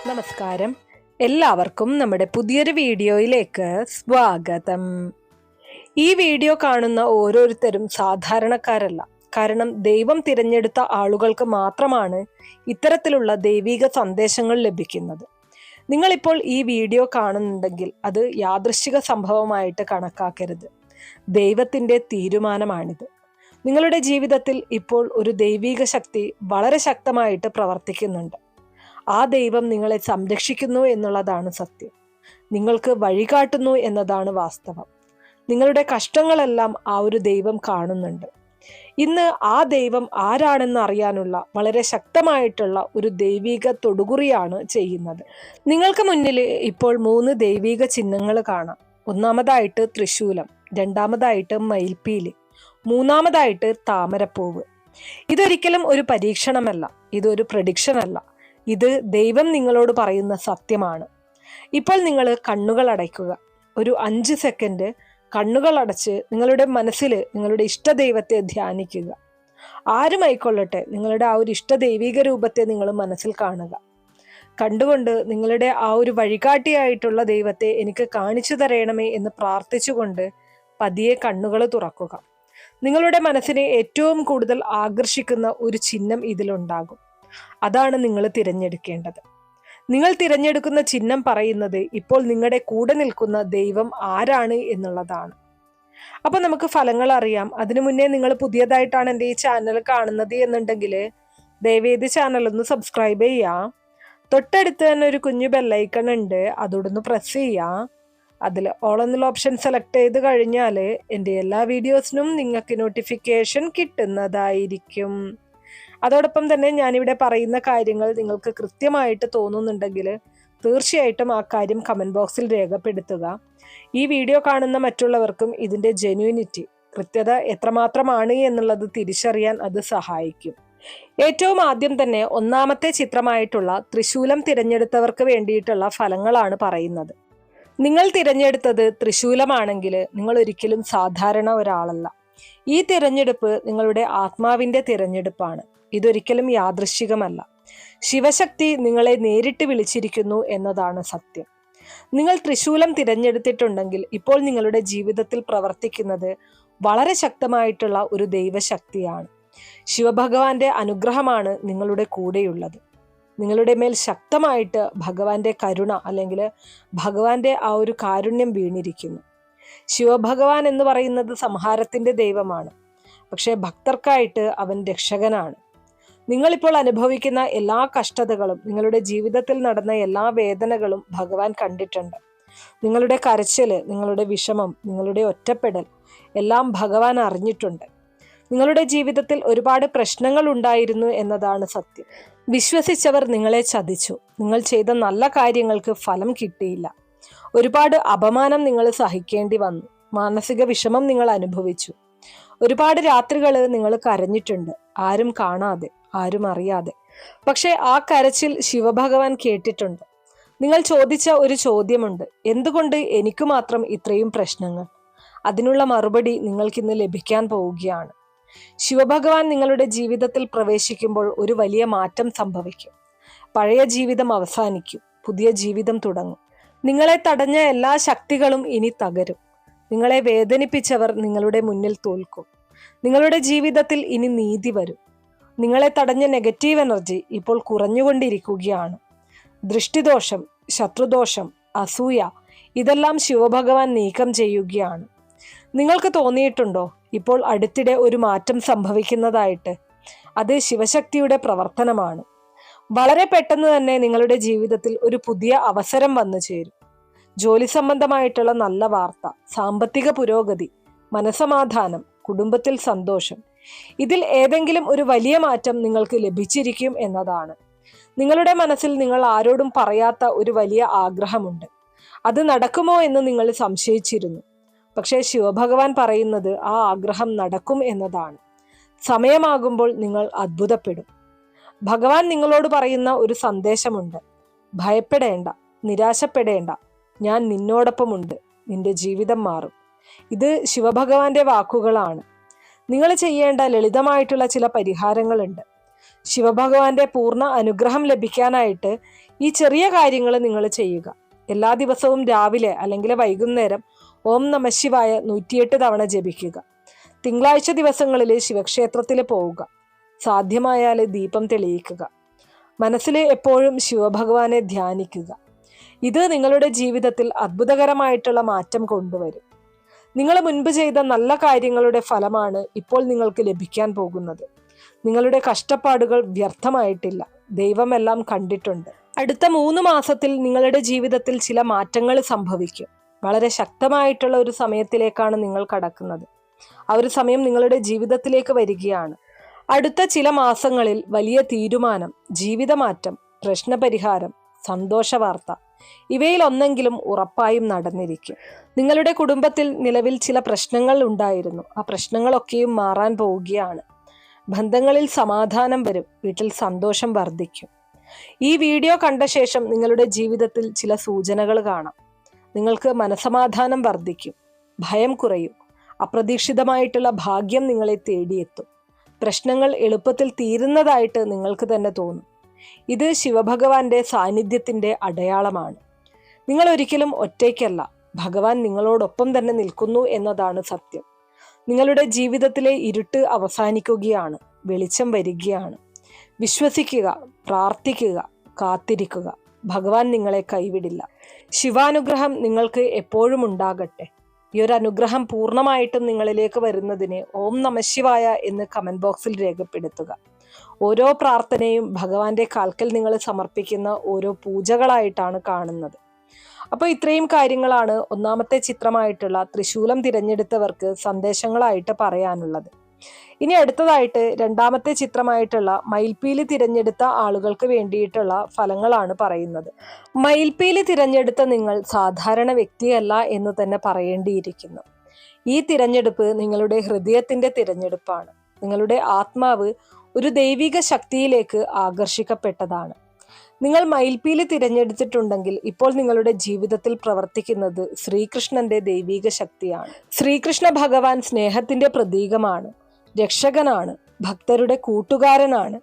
നമസ്കാരം. എല്ലാവർക്കും നമ്മുടെ പുതിയൊരു വീഡിയോയിലേക്ക് സ്വാഗതം. ഈ വീഡിയോ കാണുന്ന ഓരോരുത്തരും സാധാരണക്കാരല്ല. കാരണം ദൈവം തിരഞ്ഞെടുത്ത ആളുകൾക്ക് മാത്രമാണ് ഇത്തരത്തിലുള്ള ദൈവിക സന്ദേശങ്ങൾ ലഭിക്കുന്നത്. നിങ്ങളിപ്പോൾ ഈ വീഡിയോ കാണുന്നുണ്ടെങ്കിൽ അത് യാദൃശ്ചിക സംഭവമായിട്ട് കണക്കാക്കരുത്. ദൈവത്തിൻ്റെ തീരുമാനമാണിത്. നിങ്ങളുടെ ജീവിതത്തിൽ ഇപ്പോൾ ഒരു ദൈവിക ശക്തി വളരെ ശക്തമായിട്ട് പ്രവർത്തിക്കുന്നുണ്ട്. ആ ദൈവം നിങ്ങളെ സംരക്ഷിക്കുന്നു എന്നുള്ളതാണ് സത്യം. നിങ്ങൾക്ക് വഴികാട്ടുന്നു എന്നതാണ് വാസ്തവം. നിങ്ങളുടെ കഷ്ടങ്ങളെല്ലാം ആ ഒരു ദൈവം കാണുന്നുണ്ട്. ഇന്ന് ആ ദൈവം ആരാണെന്ന് അറിയാനുള്ള വളരെ ശക്തമായിട്ടുള്ള ഒരു ദൈവിക തൊടുകുറിയാണ് ചെയ്യുന്നത്. നിങ്ങൾക്ക് മുന്നിൽ ഇപ്പോൾ 3 ദൈവിക ചിഹ്നങ്ങൾ കാണാം. ഒന്നാമതായിട്ട് ത്രിശൂലം, രണ്ടാമതായിട്ട് മയിൽപ്പീലി, മൂന്നാമതായിട്ട് താമരപ്പൂവ്. ഇതൊരിക്കലും ഒരു പരീക്ഷണമല്ല, ഇതൊരു പ്രഡിക്ഷൻ അല്ല. ഇത് ദൈവം നിങ്ങളോട് പറയുന്ന സത്യമാണ്. ഇപ്പോൾ നിങ്ങൾ കണ്ണുകൾ അടയ്ക്കുക. ഒരു 5 സെക്കൻഡ് കണ്ണുകൾ അടച്ച് നിങ്ങളുടെ മനസ്സിൽ നിങ്ങളുടെ ഇഷ്ടദൈവത്തെ ധ്യാനിക്കുക. ആരുമായിക്കൊള്ളട്ടെ, നിങ്ങളുടെ ആ ഒരു ഇഷ്ടദൈവിക രൂപത്തെ നിങ്ങൾ മനസ്സിൽ കാണുക. കണ്ടുകൊണ്ട് നിങ്ങളുടെ ആ ഒരു വഴികാട്ടിയായിട്ടുള്ള ദൈവത്തെ എനിക്ക് കാണിച്ചു തരണമേ എന്ന് പ്രാർത്ഥിച്ചുകൊണ്ട് പതിയെ കണ്ണുകൾ തുറക്കുക. നിങ്ങളുടെ മനസ്സിനെ ഏറ്റവും കൂടുതൽ ആകർഷിക്കുന്ന ഒരു ചിഹ്നം ഇതിലുണ്ടാകും. അതാണ് നിങ്ങൾ തിരഞ്ഞെടുക്കേണ്ടത്. നിങ്ങൾ തിരഞ്ഞെടുക്കുന്ന ചിഹ്നം പറയുന്നത് ഇപ്പോൾ നിങ്ങളുടെ കൂടെ നിൽക്കുന്ന ദൈവം ആരാണ് എന്നുള്ളതാണ്. അപ്പൊ നമുക്ക് ഫലങ്ങൾ അറിയാം. അതിനു മുന്നേ നിങ്ങൾ പുതിയതായിട്ടാണ് എൻ്റെ ഈ ചാനൽ കാണുന്നത് എന്നുണ്ടെങ്കിൽ ദയവേത് ചാനൽ ഒന്ന് സബ്സ്ക്രൈബ് ചെയ്യാം. തൊട്ടടുത്ത് തന്നെ ഒരു കുഞ്ഞു ബെല്ലൈക്കൺ ഉണ്ട്, അതോടൊന്ന് പ്രസ് ചെയ്യാം. അതിൽ ഓൾ എന്നുള്ള ഓപ്ഷൻ സെലക്ട് ചെയ്ത് കഴിഞ്ഞാൽ എൻ്റെ എല്ലാ വീഡിയോസിനും നിങ്ങൾക്ക് നോട്ടിഫിക്കേഷൻ കിട്ടുന്നതായിരിക്കും. അതോടൊപ്പം തന്നെ ഞാനിവിടെ പറയുന്ന കാര്യങ്ങൾ നിങ്ങൾക്ക് കൃത്യമായിട്ട് തോന്നുന്നുണ്ടെങ്കിൽ തീർച്ചയായിട്ടും ആ കാര്യം കമൻറ്റ് ബോക്സിൽ രേഖപ്പെടുത്തുക. ഈ വീഡിയോ കാണുന്ന മറ്റുള്ളവർക്കും ഇതിൻ്റെ ജെന്യൂനിറ്റി, കൃത്യത എത്രമാത്രമാണ് എന്നുള്ളത് തിരിച്ചറിയാൻ അത് സഹായിക്കും. ഏറ്റവും ആദ്യം തന്നെ ഒന്നാമത്തെ ചിത്രമായിട്ടുള്ള ത്രിശൂലം തിരഞ്ഞെടുത്തവർക്ക് വേണ്ടിയിട്ടുള്ള ഫലങ്ങളാണ് പറയുന്നത്. നിങ്ങൾ തിരഞ്ഞെടുത്തത് ത്രിശൂലമാണെങ്കിൽ നിങ്ങൾ ഒരിക്കലും സാധാരണ ഒരാളല്ല. ഈ തിരഞ്ഞെടുപ്പ് നിങ്ങളുടെ ആത്മാവിൻ്റെ തിരഞ്ഞെടുപ്പാണ്. ഇതൊരിക്കലും യാദൃശ്ചികമല്ല. ശിവശക്തി നിങ്ങളെ നേരിട്ട് വിളിച്ചിരിക്കുന്നു എന്നതാണ് സത്യം. നിങ്ങൾ ത്രിശൂലം തിരഞ്ഞെടുത്തിട്ടുണ്ടെങ്കിൽ ഇപ്പോൾ നിങ്ങളുടെ ജീവിതത്തിൽ പ്രവർത്തിക്കുന്നത് വളരെ ശക്തമായിട്ടുള്ള ഒരു ദൈവശക്തിയാണ്. ശിവഭഗവാന്റെ അനുഗ്രഹമാണ് നിങ്ങളുടെ കൂടെയുള്ളത്. നിങ്ങളുടെ മേൽ ശക്തമായിട്ട് ഭഗവാന്റെ കരുണ അല്ലെങ്കിൽ ഭഗവാന്റെ ആ ഒരു കാരുണ്യം വീണിരിക്കുന്നു. ശിവഭഗവാൻ എന്ന് പറയുന്നത് സംഹാരത്തിൻ്റെ ദൈവമാണ്. പക്ഷേ ഭക്തർക്കായിട്ട് അവൻ രക്ഷകനാണ്. നിങ്ങളിപ്പോൾ അനുഭവിക്കുന്ന എല്ലാ കഷ്ടതകളും, നിങ്ങളുടെ ജീവിതത്തിൽ നടന്ന എല്ലാ വേദനകളും ഭഗവാൻ കണ്ടിട്ടുണ്ട്. നിങ്ങളുടെ കരച്ചിൽ, നിങ്ങളുടെ വിഷമം, നിങ്ങളുടെ ഒറ്റപ്പെടൽ എല്ലാം ഭഗവാൻ അറിഞ്ഞിട്ടുണ്ട്. നിങ്ങളുടെ ജീവിതത്തിൽ ഒരുപാട് പ്രശ്നങ്ങൾ ഉണ്ടായിരുന്നു എന്നതാണ് സത്യം. വിശ്വസിച്ചവർ നിങ്ങളെ ചതിച്ചു. നിങ്ങൾ ചെയ്ത നല്ല കാര്യങ്ങൾക്ക് ഫലം കിട്ടിയില്ല. ഒരുപാട് അപമാനം നിങ്ങൾ സഹിക്കേണ്ടി വന്നു. മാനസിക വിഷമം നിങ്ങൾ അനുഭവിച്ചു. ഒരുപാട് രാത്രികൾ നിങ്ങൾ കരഞ്ഞിട്ടുണ്ട്, ആരും കാണാതെ, ആരും അറിയാതെ. പക്ഷേ ആ കരച്ചിൽ ശിവഭഗവാൻ കേട്ടിട്ടുണ്ട്. നിങ്ങൾ ചോദിച്ച ഒരു ചോദ്യമുണ്ട്, എന്തുകൊണ്ട് എനിക്ക് മാത്രം ഇത്രയും പ്രശ്നങ്ങൾ? അതിനുള്ള മറുപടി നിങ്ങൾക്കിന്ന് ലഭിക്കാൻ പോവുകയാണ്. ശിവഭഗവാൻ നിങ്ങളുടെ ജീവിതത്തിൽ പ്രവേശിക്കുമ്പോൾ ഒരു വലിയ മാറ്റം സംഭവിക്കും. പഴയ ജീവിതം അവസാനിക്കും, പുതിയ ജീവിതം തുടങ്ങും. നിങ്ങളെ തടഞ്ഞ എല്ലാ ശക്തികളും ഇനി തകരും. നിങ്ങളെ വേദനിപ്പിച്ചവർ നിങ്ങളുടെ മുന്നിൽ തോൽക്കും. നിങ്ങളുടെ ജീവിതത്തിൽ ഇനി നീതി വരും. നിങ്ങളെ തടഞ്ഞ നെഗറ്റീവ് എനർജി ഇപ്പോൾ കുറഞ്ഞുകൊണ്ടിരിക്കുകയാണ്. ദൃഷ്ടിദോഷം, ശത്രുദോഷം, അസൂയ ഇതെല്ലാം ശിവഭഗവാൻ നീക്കം ചെയ്യുകയാണ്. നിങ്ങൾക്ക് തോന്നിയിട്ടുണ്ടോ ഇപ്പോൾ അടുത്തിടെ ഒരു മാറ്റം സംഭവിക്കുന്നതായിട്ട്? അത് ശിവശക്തിയുടെ പ്രവർത്തനമാണ്. വളരെ പെട്ടെന്ന് തന്നെ നിങ്ങളുടെ ജീവിതത്തിൽ ഒരു പുതിയ അവസരം വന്നു ചേരും. ജോലി സംബന്ധമായിട്ടുള്ള നല്ല വാർത്ത, സാമ്പത്തിക പുരോഗതി, മനസമാധാനം, കുടുംബത്തിൽ സന്തോഷം, ഇതിൽ ഏതെങ്കിലും ഒരു വലിയ മാറ്റം നിങ്ങൾക്ക് ലഭിച്ചിരിക്കും എന്നതാണ്. നിങ്ങളുടെ മനസ്സിൽ നിങ്ങൾ ആരോടും പറയാത്ത ഒരു വലിയ ആഗ്രഹമുണ്ട്. അത് നടക്കുമോ എന്ന് നിങ്ങൾ സംശയിച്ചിരുന്നു. പക്ഷേ ശിവഭഗവാൻ പറയുന്നത് ആ ആഗ്രഹം നടക്കും എന്നതാണ്. സമയമാകുമ്പോൾ നിങ്ങൾ അത്ഭുതപ്പെടും. ഭഗവാൻ നിങ്ങളോട് പറയുന്ന ഒരു സന്ദേശമുണ്ട്. ഭയപ്പെടേണ്ട, നിരാശപ്പെടേണ്ട, ഞാൻ നിന്നോടൊപ്പമുണ്ട്, നിന്റെ ജീവിതം മാറും. ഇത് ശിവഭഗവാന്റെ വാക്കുകളാണ്. നിങ്ങൾ ചെയ്യേണ്ട ലളിതമായിട്ടുള്ള ചില പരിഹാരങ്ങളുണ്ട്. ശിവഭഗവാന്റെ പൂർണ്ണ അനുഗ്രഹം ലഭിക്കാനായിട്ട് ഈ ചെറിയ കാര്യങ്ങൾ നിങ്ങൾ ചെയ്യുക. എല്ലാ ദിവസവും രാവിലെ അല്ലെങ്കിൽ വൈകുന്നേരം ഓം നമഃശിവായ 108 തവണ ജപിക്കുക. തിങ്കളാഴ്ച ദിവസങ്ങളിൽ ശിവക്ഷേത്രത്തിൽ പോവുക. സാധ്യമായാൽ ദീപം തെളിയിക്കുക. മനസ്സിൽ എപ്പോഴും ശിവഭഗവാനെ ധ്യാനിക്കുക. ഇത് നിങ്ങളുടെ ജീവിതത്തിൽ അത്ഭുതകരമായിട്ടുള്ള മാറ്റം കൊണ്ടുവരും. നിങ്ങൾ മുൻപ് ചെയ്ത നല്ല കാര്യങ്ങളുടെ ഫലമാണ് ഇപ്പോൾ നിങ്ങൾക്ക് ലഭിക്കാൻ പോകുന്നത്. നിങ്ങളുടെ കഷ്ടപ്പാടുകൾ വ്യർത്ഥമായിട്ടില്ല. ദൈവമെല്ലാം കണ്ടിട്ടുണ്ട്. അടുത്ത 3 മാസത്തിൽ നിങ്ങളുടെ ജീവിതത്തിൽ ചില മാറ്റങ്ങൾ സംഭവിക്കും. വളരെ ശക്തമായിട്ടുള്ള ഒരു സമയത്തിലേക്കാണ് നിങ്ങൾ കടക്കുന്നത്. ആ ഒരു സമയം നിങ്ങളുടെ ജീവിതത്തിലേക്ക് വരികയാണ്. അടുത്ത ചില മാസങ്ങളിൽ വലിയ തീരുമാനം, ജീവിതമാറ്റം, പ്രശ്നപരിഹാരം, സന്തോഷ വാർത്ത ഇവയിൽ ഒന്നെങ്കിലും ഉറപ്പായും നടന്നിരിക്കും. നിങ്ങളുടെ കുടുംബത്തിൽ നിലവിൽ ചില പ്രശ്നങ്ങൾ ഉണ്ടായിരുന്നു. ആ പ്രശ്നങ്ങളൊക്കെയും മാറാൻ പോവുകയാണ്. ബന്ധങ്ങളിൽ സമാധാനം വരും. വീട്ടിൽ സന്തോഷം വർദ്ധിക്കും. ഈ വീഡിയോ കണ്ട ശേഷം നിങ്ങളുടെ ജീവിതത്തിൽ ചില സൂചനകൾ കാണാം. നിങ്ങൾക്ക് മനസമാധാനം വർദ്ധിക്കും. ഭയം കുറയും. അപ്രതീക്ഷിതമായിട്ടുള്ള ഭാഗ്യം നിങ്ങളെ തേടിയെത്തും. പ്രശ്നങ്ങൾ എളുപ്പത്തിൽ തീരുന്നതായിട്ട് നിങ്ങൾക്ക് തന്നെ തോന്നും. ഇത് ശിവഭഗവാന്റെ സാന്നിധ്യത്തിന്റെ അടയാളമാണ്. നിങ്ങൾ ഒരിക്കലും ഒറ്റയ്ക്കല്ല. ഭഗവാൻ നിങ്ങളോടൊപ്പം തന്നെ നിൽക്കുന്നു എന്നതാണ് സത്യം. നിങ്ങളുടെ ജീവിതത്തിലെ ഇരുട്ട് അവസാനിക്കുകയാണ്. വെളിച്ചം വരികയാണ്. വിശ്വസിക്കുക, പ്രാർത്ഥിക്കുക, കാത്തിരിക്കുക. ഭഗവാൻ നിങ്ങളെ കൈവിടില്ല. ശിവാനുഗ്രഹം നിങ്ങൾക്ക് എപ്പോഴും ഉണ്ടാകട്ടെ. ഈ ഒരു അനുഗ്രഹം പൂർണ്ണമായിട്ടും നിങ്ങളിലേക്ക് വരുന്നതിന് ഓം നമഃശിവായ എന്ന് കമന്റ് ബോക്സിൽ രേഖപ്പെടുത്തുക. ഓരോ പ്രാർത്ഥനയും ഭഗവാന്റെ കാൽക്കൽ നിങ്ങൾ സമർപ്പിക്കുന്ന ഓരോ പൂജകളായിട്ടാണ് കാണുന്നത്. അപ്പോൾ ഇത്രയും കാര്യങ്ങളാണ് ഒന്നാമത്തെ ചിത്രമായിട്ടുള്ള ത്രിശൂലം തിരഞ്ഞെടുത്തവർക്ക് സന്ദേശങ്ങളായിട്ട് പറയാനുള്ളത്. ഇനി അടുത്തതായിട്ട് രണ്ടാമത്തെ ചിത്രമായിട്ടുള്ള മയിൽപ്പീലി തിരഞ്ഞെടുത്ത ആളുകൾക്ക് വേണ്ടിയിട്ടുള്ള ഫലങ്ങളാണ് പറയുന്നത്. മയിൽപ്പീലി തിരഞ്ഞെടുത്ത നിങ്ങൾ സാധാരണ വ്യക്തിയല്ല എന്ന് തന്നെ പറയേണ്ടിയിരിക്കുന്നു. ഈ തിരഞ്ഞെടുപ്പ് നിങ്ങളുടെ ഹൃദയത്തിന്റെ തിരഞ്ഞെടുപ്പാണ്. നിങ്ങളുടെ ആത്മാവ് ഒരു ദൈവിക ശക്തിയിലേക്ക് ആകർഷിക്കപ്പെട്ടതാണ്. നിങ്ങൾ മയിൽപ്പീലി തിരഞ്ഞെടുത്തിട്ടുണ്ടെങ്കിൽ ഇപ്പോൾ നിങ്ങളുടെ ജീവിതത്തിൽ പ്രവർത്തിക്കുന്നത് ശ്രീകൃഷ്ണന്റെ ദൈവിക ശക്തിയാണ്. ശ്രീകൃഷ്ണ ഭഗവാൻ സ്നേഹത്തിന്റെ പ്രതീകമാണ്, രക്ഷകനാണ്, ഭക്തരുടെ കൂട്ടുകാരനാണ്.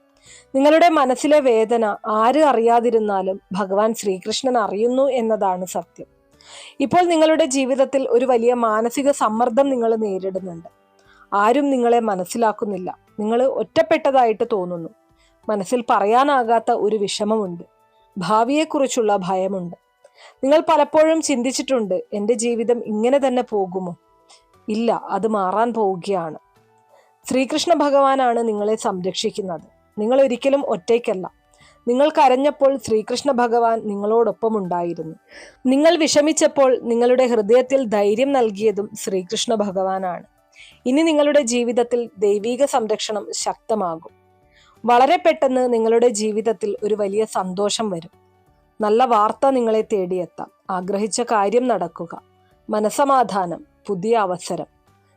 നിങ്ങളുടെ മനസ്സിലെ വേദന ആര് അറിയാതിരുന്നാലും ഭഗവാൻ ശ്രീകൃഷ്ണൻ അറിയുന്നു എന്നതാണ് സത്യം. ഇപ്പോൾ നിങ്ങളുടെ ജീവിതത്തിൽ ഒരു വലിയ മാനസിക സമ്മർദ്ദം നിങ്ങൾ നേരിടുന്നുണ്ട്. ആരും നിങ്ങളെ മനസ്സിലാക്കുന്നില്ല. നിങ്ങൾ ഒറ്റപ്പെട്ടതായിട്ട് തോന്നുന്നു. മനസ്സിൽ പറയാനാകാത്ത ഒരു വിഷമമുണ്ട്. ഭാവിയെക്കുറിച്ചുള്ള ഭയമുണ്ട്. നിങ്ങൾ പലപ്പോഴും ചിന്തിച്ചിട്ടുണ്ട്, എൻ്റെ ജീവിതം ഇങ്ങനെ തന്നെ പോകുമോ? ഇല്ല, അത് മാറാൻ പോവുകയാണ്. ശ്രീകൃഷ്ണ ഭഗവാനാണ് നിങ്ങളെ സംരക്ഷിക്കുന്നത്. നിങ്ങൾ ഒരിക്കലും ഒറ്റയ്ക്കല്ല. നിങ്ങൾ കരഞ്ഞപ്പോൾ ശ്രീകൃഷ്ണ ഭഗവാൻ നിങ്ങളോടൊപ്പം ഉണ്ടായിരുന്നു. നിങ്ങൾ വിഷമിച്ചപ്പോൾ നിങ്ങളുടെ ഹൃദയത്തിൽ ധൈര്യം നൽകിയതും ശ്രീകൃഷ്ണ ഭഗവാനാണ്. ഇനി നിങ്ങളുടെ ജീവിതത്തിൽ ദൈവിക സംരക്ഷണം ശക്തമാകും. വളരെ പെട്ടെന്ന് നിങ്ങളുടെ ജീവിതത്തിൽ ഒരു വലിയ സന്തോഷം വരും. നല്ല വാർത്ത നിങ്ങളെ തേടിയെത്താം. ആഗ്രഹിച്ച കാര്യം നടക്കുക, മനസമാധാനം, പുതിയ അവസരം.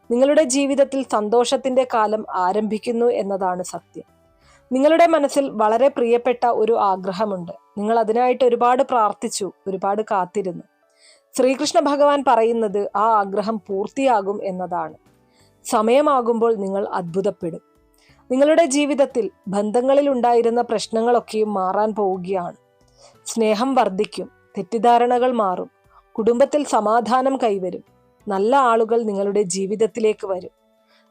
നിങ്ങളുടെ ജീവിതത്തിൽ സന്തോഷത്തിന്റെ കാലം ആരംഭിക്കുന്നു എന്നതാണ് സത്യം. നിങ്ങളുടെ മനസ്സിൽ വളരെ പ്രിയപ്പെട്ട ഒരു ആഗ്രഹമുണ്ട്. നിങ്ങൾ അതിനായിട്ട് ഒരുപാട് പ്രാർത്ഥിച്ചു, ഒരുപാട് കാത്തിരുന്നു. ശ്രീകൃഷ്ണ ഭഗവാൻ പറയുന്നത് ആ ആഗ്രഹം പൂർത്തിയാകും എന്നതാണ്. സമയമാകുമ്പോൾ നിങ്ങൾ അത്ഭുതപ്പെടും. നിങ്ങളുടെ ജീവിതത്തിൽ ബന്ധങ്ങളിൽ ഉണ്ടായിരുന്ന പ്രശ്നങ്ങളൊക്കെയും മാറാൻ പോവുകയാണ്. സ്നേഹം വർദ്ധിക്കും. തെറ്റിദ്ധാരണകൾ മാറും. കുടുംബത്തിൽ സമാധാനം കൈവരും. നല്ല ആളുകൾ നിങ്ങളുടെ ജീവിതത്തിലേക്ക് വരും.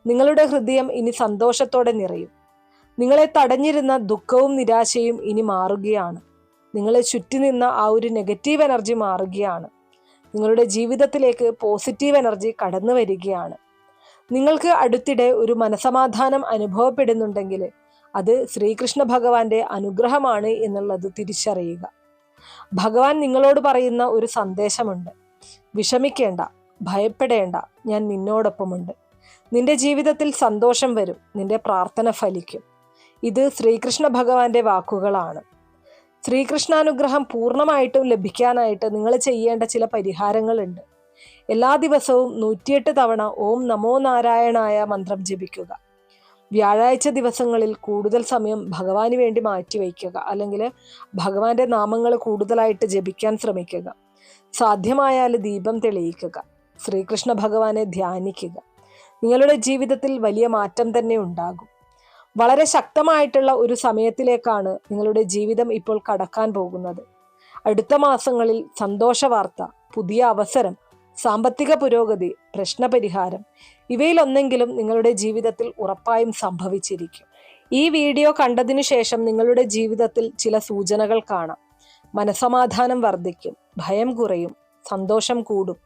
നിങ്ങളുടെ ഹൃദയം ഇനി സന്തോഷത്തോടെ നിറയും. നിങ്ങളെ തടഞ്ഞിരുന്ന ദുഃഖവും നിരാശയും ഇനി മാറുകയാണ്. നിങ്ങളെ ചുറ്റി നിന്ന ആ ഒരു നെഗറ്റീവ് എനർജി മാറുകയാണ്. നിങ്ങളുടെ ജീവിതത്തിലേക്ക് പോസിറ്റീവ് എനർജി കടന്നു വരികയാണ്. നിങ്ങൾക്ക് അടുത്തിടെ ഒരു മനസമാധാനം അനുഭവപ്പെടുന്നുണ്ടെങ്കിൽ അത് ശ്രീകൃഷ്ണ ഭഗവാന്റെ അനുഗ്രഹമാണ് എന്നുള്ളത് തിരിച്ചറിയുക. ഭഗവാൻ നിങ്ങളോട് പറയുന്ന ഒരു സന്ദേശമുണ്ട്. വിഷമിക്കേണ്ട, ഭയപ്പെടേണ്ട, ഞാൻ നിന്നോടൊപ്പമുണ്ട്. നിന്റെ ജീവിതത്തിൽ സന്തോഷം വരും. നിന്റെ പ്രാർത്ഥന ഫലിക്കും. ഇത് ശ്രീകൃഷ്ണ ഭഗവാന്റെ വാക്കുകളാണ്. ശ്രീകൃഷ്ണാനുഗ്രഹം പൂർണ്ണമായിട്ടും ലഭിക്കാനായിട്ട് നിങ്ങൾ ചെയ്യേണ്ട ചില പരിഹാരങ്ങളുണ്ട്. എല്ലാ ദിവസവും 108 തവണ ഓം നമോ നാരായണായ മന്ത്രം ജപിക്കുക. വ്യാഴാഴ്ച ദിവസങ്ങളിൽ കൂടുതൽ സമയം ഭഗവാന് വേണ്ടി മാറ്റിവെക്കുക, അല്ലെങ്കിൽ ഭഗവാന്റെ നാമങ്ങൾ കൂടുതലായിട്ട് ജപിക്കാൻ ശ്രമിക്കുക. സാധ്യമായാൽ ദീപം തെളിയിക്കുക. ശ്രീകൃഷ്ണ ഭഗവാനെ ധ്യാനിക്കുക. നിങ്ങളുടെ ജീവിതത്തിൽ വലിയ മാറ്റം തന്നെ ഉണ്ടാകും. വളരെ ശക്തമായിട്ടുള്ള ഒരു സമയത്തിലേക്കാണ് നിങ്ങളുടെ ജീവിതം ഇപ്പോൾ കടക്കാൻ പോകുന്നത്. അടുത്ത മാസങ്ങളിൽ സന്തോഷ വാർത്ത, പുതിയ അവസരം, സാമ്പത്തിക പുരോഗതി, പ്രശ്നപരിഹാരം ഇവയിലൊന്നെങ്കിലും നിങ്ങളുടെ ജീവിതത്തിൽ ഉറപ്പായും സംഭവിച്ചിരിക്കും. ഈ വീഡിയോ കണ്ടതിനു ശേഷം നിങ്ങളുടെ ജീവിതത്തിൽ ചില സൂചനകൾ കാണാം. മനസമാധാനം വർദ്ധിക്കും, ഭയം കുറയും, സന്തോഷം കൂടും,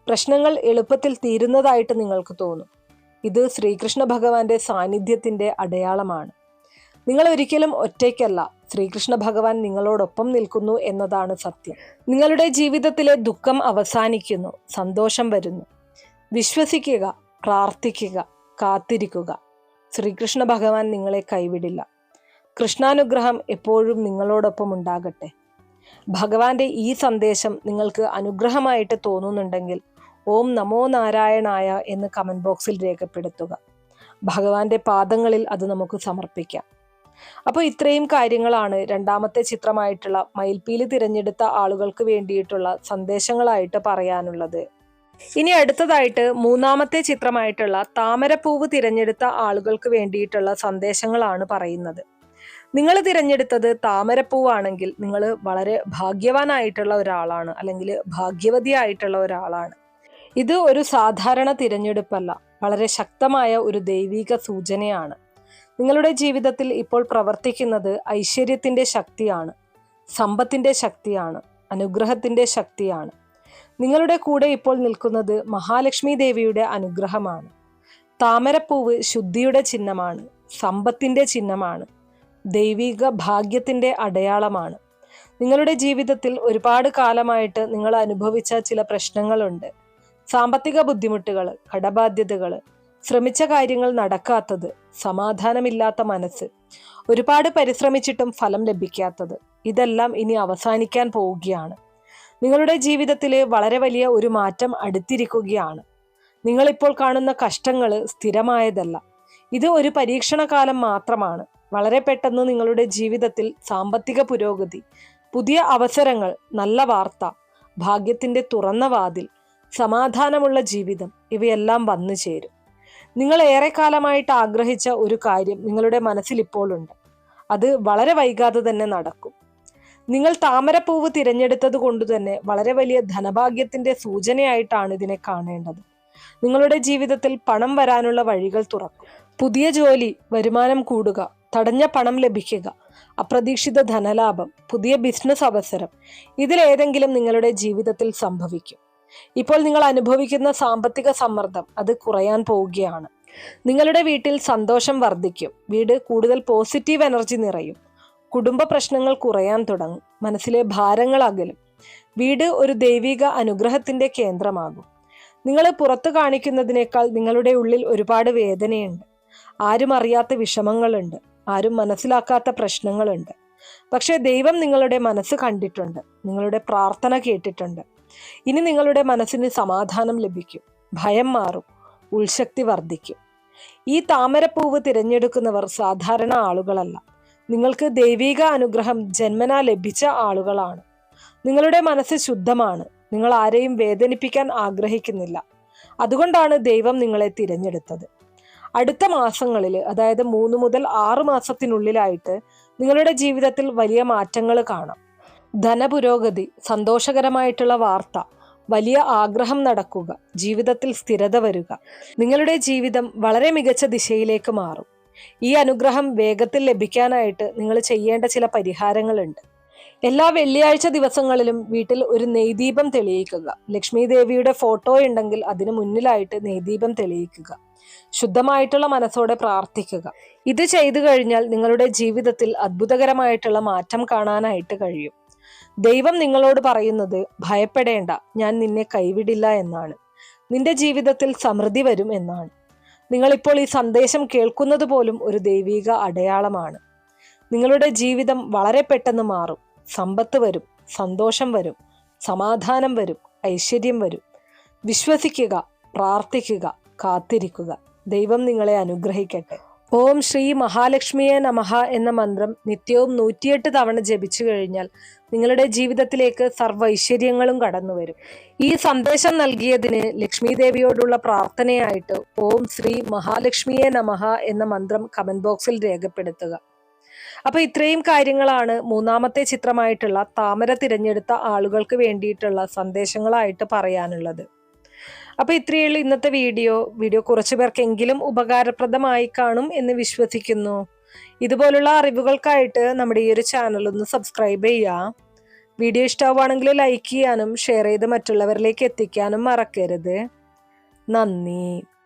പ്രശ്നങ്ങൾ എളുപ്പത്തിൽ തീരുന്നതായിട്ട് നിങ്ങൾക്ക് തോന്നും. ഇത് ശ്രീകൃഷ്ണ ഭഗവാന്റെ സാന്നിധ്യത്തിന്റെ അടയാളമാണ്. നിങ്ങൾ ഒരിക്കലും ഒറ്റയ്ക്കല്ല. ശ്രീകൃഷ്ണ ഭഗവാൻ നിങ്ങളോടൊപ്പം നിൽക്കുന്നു എന്നതാണ് സത്യം. നിങ്ങളുടെ ജീവിതത്തിലെ ദുഃഖം അവസാനിക്കുന്നു, സന്തോഷം വരുന്നു. വിശ്വസിക്കുക, പ്രാർത്ഥിക്കുക, കാത്തിരിക്കുക. ശ്രീകൃഷ്ണ ഭഗവാൻ നിങ്ങളെ കൈവിടില്ല. കൃഷ്ണാനുഗ്രഹം എപ്പോഴും നിങ്ങളോടൊപ്പം ഉണ്ടാകട്ടെ. ഭഗവാന്റെ ഈ സന്ദേശം നിങ്ങൾക്ക് അനുഗ്രഹമായിട്ട് തോന്നുന്നുണ്ടെങ്കിൽ ഓം നമോ നാരായണായ എന്ന് കമന്റ് ബോക്സിൽ രേഖപ്പെടുത്തുക. ഭഗവാന്റെ പാദങ്ങളിൽ അത് നമുക്ക് സമർപ്പിക്കാം. അപ്പോൾ ഇത്രയും കാര്യങ്ങളാണ് രണ്ടാമത്തെ ചിത്രമായിട്ടുള്ള മയിൽപ്പീലി തിരഞ്ഞെടുത്ത ആളുകൾക്ക് വേണ്ടിയിട്ടുള്ള സന്ദേശങ്ങളായിട്ട് പറയാനുള്ളത്. ഇനി അടുത്തതായിട്ട് മൂന്നാമത്തെ ചിത്രമായിട്ടുള്ള താമരപ്പൂവ് തിരഞ്ഞെടുത്ത ആളുകൾക്ക് വേണ്ടിയിട്ടുള്ള സന്ദേശങ്ങളാണ് പറയുന്നത്. നിങ്ങൾ തിരഞ്ഞെടുത്തത് താമരപ്പൂവാണെങ്കിൽ നിങ്ങൾ വളരെ ഭാഗ്യവാനായിട്ടുള്ള ഒരാളാണ്, അല്ലെങ്കിൽ ഭാഗ്യവതിയായിട്ടുള്ള ഒരാളാണ്. ഇത് ഒരു സാധാരണ തിരഞ്ഞെടുപ്പല്ല, വളരെ ശക്തമായ ഒരു ദൈവിക സൂചനയാണ്. നിങ്ങളുടെ ജീവിതത്തിൽ ഇപ്പോൾ പ്രവർത്തിക്കുന്നത് ഐശ്വര്യത്തിന്റെ ശക്തിയാണ്, സമ്പത്തിന്റെ ശക്തിയാണ്, അനുഗ്രഹത്തിന്റെ ശക്തിയാണ്. നിങ്ങളുടെ കൂടെ ഇപ്പോൾ നിൽക്കുന്നത് മഹാലക്ഷ്മി ദേവിയുടെ അനുഗ്രഹമാണ്. താമരപ്പൂവ് ശുദ്ധിയുടെ ചിഹ്നമാണ്, സമ്പത്തിന്റെ ചിഹ്നമാണ്, ദൈവിക ഭാഗ്യത്തിന്റെ അടയാളമാണ്. നിങ്ങളുടെ ജീവിതത്തിൽ ഒരുപാട് കാലമായിട്ട് നിങ്ങൾ അനുഭവിച്ച ചില പ്രശ്നങ്ങളുണ്ട്. സാമ്പത്തിക ബുദ്ധിമുട്ടുകൾ, കടബാധ്യതകൾ, ശ്രമിച്ച കാര്യങ്ങൾ നടക്കാത്തത്, സമാധാനമില്ലാത്ത മനസ്സ്, ഒരുപാട് പരിശ്രമിച്ചിട്ടും ഫലം ലഭിക്കാത്തത്, ഇതെല്ലാം ഇനി അവസാനിക്കാൻ പോവുകയാണ്. നിങ്ങളുടെ ജീവിതത്തിൽ വളരെ വലിയ ഒരു മാറ്റം അടുത്തിരിക്കുകയാണ്. നിങ്ങളിപ്പോൾ കാണുന്ന കഷ്ടങ്ങൾ സ്ഥിരമായതല്ല. ഇത് ഒരു പരീക്ഷണകാലം മാത്രമാണ്. വളരെ പെട്ടെന്ന് നിങ്ങളുടെ ജീവിതത്തിൽ സാമ്പത്തിക പുരോഗതി, പുതിയ അവസരങ്ങൾ, നല്ല വാർത്ത, ഭാഗ്യത്തിന്റെ തുറന്ന വാതിൽ, സമാധാനമുള്ള ജീവിതം ഇവയെല്ലാം വന്നു ചേരും. നിങ്ങൾ ഏറെക്കാലമായിട്ട് ആഗ്രഹിച്ച ഒരു കാര്യം നിങ്ങളുടെ മനസ്സിൽ ഇപ്പോൾ ഉണ്ട്. അത് വളരെ വൈകാതെ തന്നെ നടക്കും. നിങ്ങൾ താമരപ്പൂവ് തിരഞ്ഞെടുത്തത് കൊണ്ട് തന്നെ വളരെ വലിയ ധനഭാഗ്യത്തിന്റെ സൂചനയായിട്ടാണ് ഇതിനെ കാണേണ്ടത്. നിങ്ങളുടെ ജീവിതത്തിൽ പണം വരാനുള്ള വഴികൾ തുറക്കും. പുതിയ ജോലി, വരുമാനം കൂടുക, തടഞ്ഞ പണം ലഭിക്കുക, അപ്രതീക്ഷിത ധനലാഭം, പുതിയ ബിസിനസ് അവസരം, ഇതിലേതെങ്കിലും നിങ്ങളുടെ ജീവിതത്തിൽ സംഭവിക്കും. ഇപ്പോൾ നിങ്ങൾ അനുഭവിക്കുന്ന സാമ്പത്തിക സമ്മർദ്ദം അത് കുറയാൻ പോവുകയാണ്. നിങ്ങളുടെ വീട്ടിൽ സന്തോഷം വർദ്ധിക്കും. വീട് കൂടുതൽ പോസിറ്റീവ് എനർജി നിറയും. കുടുംബ പ്രശ്നങ്ങൾ കുറയാൻ തുടങ്ങും. മനസ്സിലെ ഭാരങ്ങൾ അകലും. വീട് ഒരു ദൈവിക അനുഗ്രഹത്തിന്റെ കേന്ദ്രമാകും. നിങ്ങൾ പുറത്തു കാണിക്കുന്നതിനേക്കാൾ നിങ്ങളുടെ ഉള്ളിൽ ഒരുപാട് വേദനയുണ്ട്. ആരും അറിയാത്ത വിഷമങ്ങളുണ്ട്. ആരും മനസ്സിലാക്കാത്ത പ്രശ്നങ്ങളുണ്ട്. പക്ഷെ ദൈവം നിങ്ങളുടെ മനസ്സ് കണ്ടിട്ടുണ്ട്, നിങ്ങളുടെ പ്രാർത്ഥന കേട്ടിട്ടുണ്ട്. ഇനി നിങ്ങളുടെ മനസ്സിന് സമാധാനം ലഭിക്കും, ഭയം മാറും, ഉൾശക്തി വർദ്ധിക്കും. ഈ താമരപ്പൂവ് തിരഞ്ഞെടുക്കുന്നവർ സാധാരണ ആളുകളല്ല. നിങ്ങൾക്ക് ദൈവിക അനുഗ്രഹം ജന്മനാ ലഭിച്ച ആളുകളാണ്. നിങ്ങളുടെ മനസ്സ് ശുദ്ധമാണ്. നിങ്ങൾ ആരെയും വേദനിപ്പിക്കാൻ ആഗ്രഹിക്കുന്നില്ല. അതുകൊണ്ടാണ് ദൈവം നിങ്ങളെ തിരഞ്ഞെടുത്തത്. അടുത്ത മാസങ്ങളിൽ, അതായത് 3 മുതൽ 6 മാസത്തിനുള്ളിലായിട്ട് നിങ്ങളുടെ ജീവിതത്തിൽ വലിയ മാറ്റങ്ങൾ കാണാം. ധനപുരോഗതി, സന്തോഷകരമായിട്ടുള്ള വാർത്ത, വലിയ ആഗ്രഹം നടക്കുക, ജീവിതത്തിൽ സ്ഥിരത വരിക. നിങ്ങളുടെ ജീവിതം വളരെ മികച്ച ദിശയിലേക്ക് മാറും. ഈ അനുഗ്രഹം വേഗത്തിൽ ലഭിക്കാനായിട്ട് നിങ്ങൾ ചെയ്യേണ്ട ചില പരിഹാരങ്ങളുണ്ട്. എല്ലാ വെള്ളിയാഴ്ച ദിവസങ്ങളിലും വീട്ടിൽ ഒരു നെയ്ദീപം തെളിയിക്കുക. ലക്ഷ്മി ദേവിയുടെ ഫോട്ടോ ഉണ്ടെങ്കിൽ അതിന് മുന്നിലായിട്ട് നെയ്ദീപം തെളിയിക്കുക. ശുദ്ധമായിട്ടുള്ള മനസ്സോടെ പ്രാർത്ഥിക്കുക. ഇത് ചെയ്തു കഴിഞ്ഞാൽ നിങ്ങളുടെ ജീവിതത്തിൽ അത്ഭുതകരമായിട്ടുള്ള മാറ്റം കാണാനായിട്ട് കഴിയും. ദൈവം നിങ്ങളോട് പറയുന്നത് ഭയപ്പെടേണ്ട, ഞാൻ നിന്നെ കൈവിടില്ല എന്നാണ്. നിന്റെ ജീവിതത്തിൽ സമൃദ്ധി വരും എന്നാണ്. നിങ്ങളിപ്പോൾ ഈ സന്ദേശം കേൾക്കുന്നത് പോലും ഒരു ദൈവിക അടയാളമാണ്. നിങ്ങളുടെ ജീവിതം വളരെ പെട്ടെന്ന് മാറും. സമ്പത്ത് വരും, സന്തോഷം വരും, സമാധാനം വരും, ഐശ്വര്യം വരും. വിശ്വസിക്കുക, പ്രാർത്ഥിക്കുക, കാത്തിരിക്കുക. ദൈവം നിങ്ങളെ അനുഗ്രഹിക്കട്ടെ. ഓം ശ്രീ മഹാലക്ഷ്മിയെ നമഃ എന്ന മന്ത്രം നിത്യവും 108 തവണ ജപിച്ചു കഴിഞ്ഞാൽ നിങ്ങളുടെ ജീവിതത്തിലേക്ക് സർവ്വ ഐശ്വര്യങ്ങളും കടന്നു വരും. ഈ സന്ദേശം നൽകിയതിന് ലക്ഷ്മി ദേവിയോടുള്ള പ്രാർത്ഥനയായിട്ട് ഓം ശ്രീ മഹാലക്ഷ്മിയെ നമഃ എന്ന മന്ത്രം കമന്റ് ബോക്സിൽ രേഖപ്പെടുത്തുക. അപ്പൊ ഇത്രയും കാര്യങ്ങളാണ് മൂന്നാമത്തെ ചിത്രമായിട്ടുള്ള താമര തിരഞ്ഞെടുത്ത ആളുകൾക്ക് വേണ്ടിയിട്ടുള്ള സന്ദേശങ്ങളായിട്ട് പറയാനുള്ളത്. അപ്പൊ ഇത്രയുള്ള ഇന്നത്തെ വീഡിയോ കുറച്ചു പേർക്കെങ്കിലും ഉപകാരപ്രദമായി കാണും എന്ന് വിശ്വസിക്കുന്നു. ഇതുപോലുള്ള അറിവുകൾക്കായിട്ട് നമ്മുടെ ഈ ഒരു ചാനൽ ഒന്ന് സബ്സ്ക്രൈബ് ചെയ്യാം. വീഡിയോ ഇഷ്ടമാവുകയാണെങ്കിൽ ലൈക്ക് ചെയ്യാനും ഷെയർ ചെയ്ത് മറ്റുള്ളവരിലേക്ക് എത്തിക്കാനും മറക്കരുത്. നന്ദി.